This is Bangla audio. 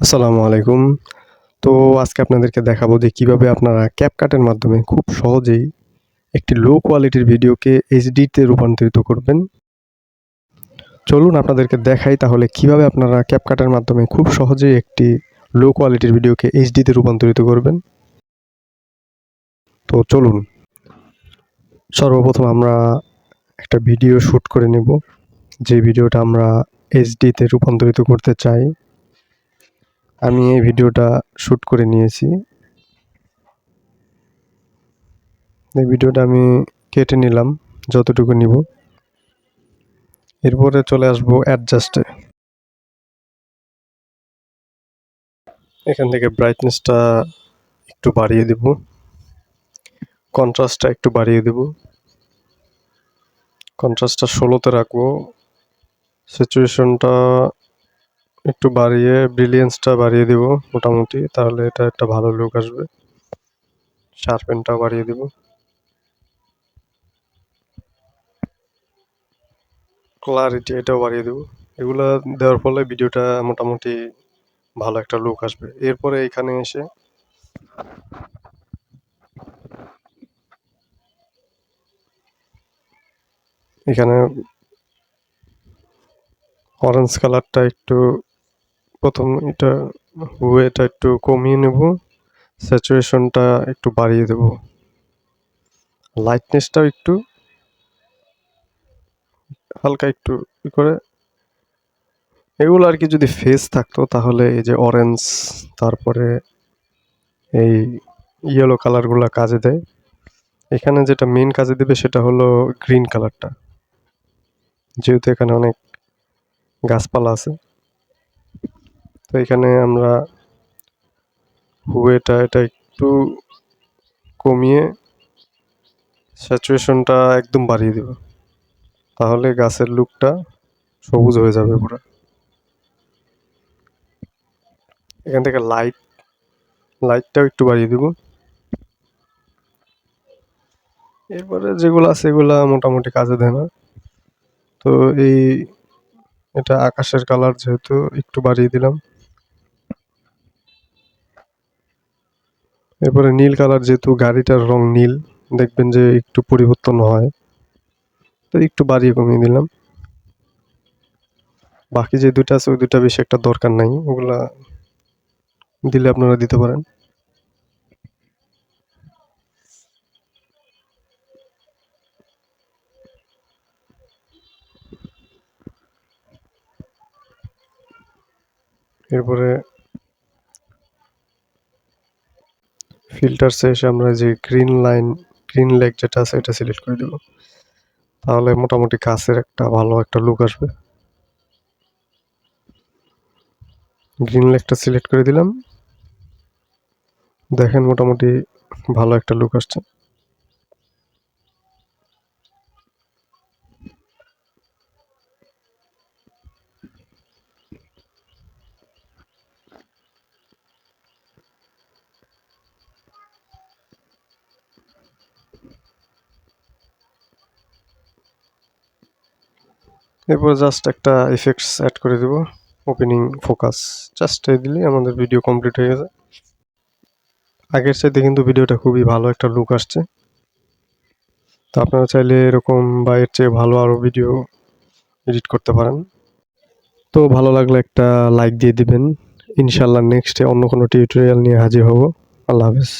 আসসালামু আলাইকুম। তো আজকে আপনাদেরকে দেখাবো যে কিভাবে আপনারা CapCut-এর মাধ্যমে খুব সহজেই একটি লো কোয়ালিটির ভিডিওকে HD-তে রূপান্তরিত করবেন। চলুন আপনাদেরকে দেখাই তাহলে কিভাবে আপনারা CapCut-এর মাধ্যমে খুব সহজেই একটি লো কোয়ালিটির ভিডিওকে HD-তে রূপান্তরিত করবেন। তো চলুন। সর্বপ্রথম আমরা একটা ভিডিও শুট করে নেব। যে ভিডিওটা আমরা HD-তে রূপান্তরিত করতে চাই। আমি এই ভিডিওটা শুট করে নিয়েছি। এই ভিডিওটা আমি কেটে নিলাম যতটুকু নিব। এরপরে চলে আসবো অ্যাডজাস্টে। এখান থেকে ব্রাইটনেসটা একটু বাড়িয়ে দেব, কন্ট্রাস্টটা একটু বাড়িয়ে দেব, কন্ট্রাস্টটা 16-তে রাখবো, স্যাচুরেশনটা একটু বাড়িয়ে ব্রিলিয়েন্সটা বাড়িয়ে দেব মোটামুটি, তাহলে এটা একটা ভালো লুক আসবে। শার্পেনটাও বাড়িয়ে দেব, ক্লারিটি এটাও বাড়িয়ে দেব। এগুলো দেওয়ার ফলে ভিডিওটা মোটামুটি ভালো একটা লুক আসবে। এরপরে এখানে এসে এখানে অরেঞ্জ কালারটা একটু প্রথম ওয়েটা একটু কমিয়ে নেব, স্যাচুরেশনটা একটু বাড়িয়ে দেব, লাইটনেসটাও একটু হালকা একটু করে। এগুলো আর কি যদি ফেস থাকতো তাহলে এই যে অরেঞ্জ তারপরে এই ইয়েলো কালারগুলো কাজে দেয়। এখানে যেটা মেইন কাজে দেবে সেটা হলো গ্রিন কালারটা, যেহেতু এখানে অনেক গাছপালা আছে। তো এখানে আমরা এটা একটু কমিয়ে স্যাচুরেশনটা একদম বাড়িয়ে দেব, তাহলে গাছের লুকটা সবুজ হয়ে যাবে পুরো। এখান থেকে লাইটটাও একটু বাড়িয়ে দেব। এরপরে যেগুলো আছে এগুলা মোটামুটি কাজে দেয় না। তো এটা আকাশের কালার যেহেতু একটু বাড়িয়ে দিলাম। এরপরে নীল কালার, যেহেতু গাড়িটার রং নীল, দেখবেন যে একটু পরিবর্তন হয়, তো একটু বাড়িয়ে কমিয়ে দিলাম। বাকি যে দুইটা আছে ওই দুইটা বেশি একটা দরকার নাই, ওগুলা দিলে আপনারা দিতে পারেন। এরপরে ফিল্টারসে এসে আমরা যে গ্রিন লেগ যেটা আছে এটা সিলেক্ট করে দেব, তাহলে মোটামুটি গাছের একটা ভালো একটা লুক আসবে। গ্রিন লেগটা সিলেক্ট করে দিলাম, দেখেন মোটামুটি ভালো একটা লুক আসছে। এরপর জাস্ট একটা ইফেক্টস অ্যাড করে দেব, ওপেনিং ফোকাস, জাস্ট এই দিলেই আমাদের ভিডিও কমপ্লিট হয়ে গেছে। আগের চাইতে কিন্তু ভিডিওটা খুবই ভালো একটা লুক আসছে। তো আপনারা চাইলে এরকম বা এর চেয়ে ভালো আরও ভিডিও এডিট করতে পারেন। তো ভালো লাগলে একটা লাইক দিয়ে দিবেন। ইনশাল্লাহ নেক্সটে অন্য কোনো টিউটোরিয়াল নিয়ে হাজির হব। আল্লাহ হাফেজ।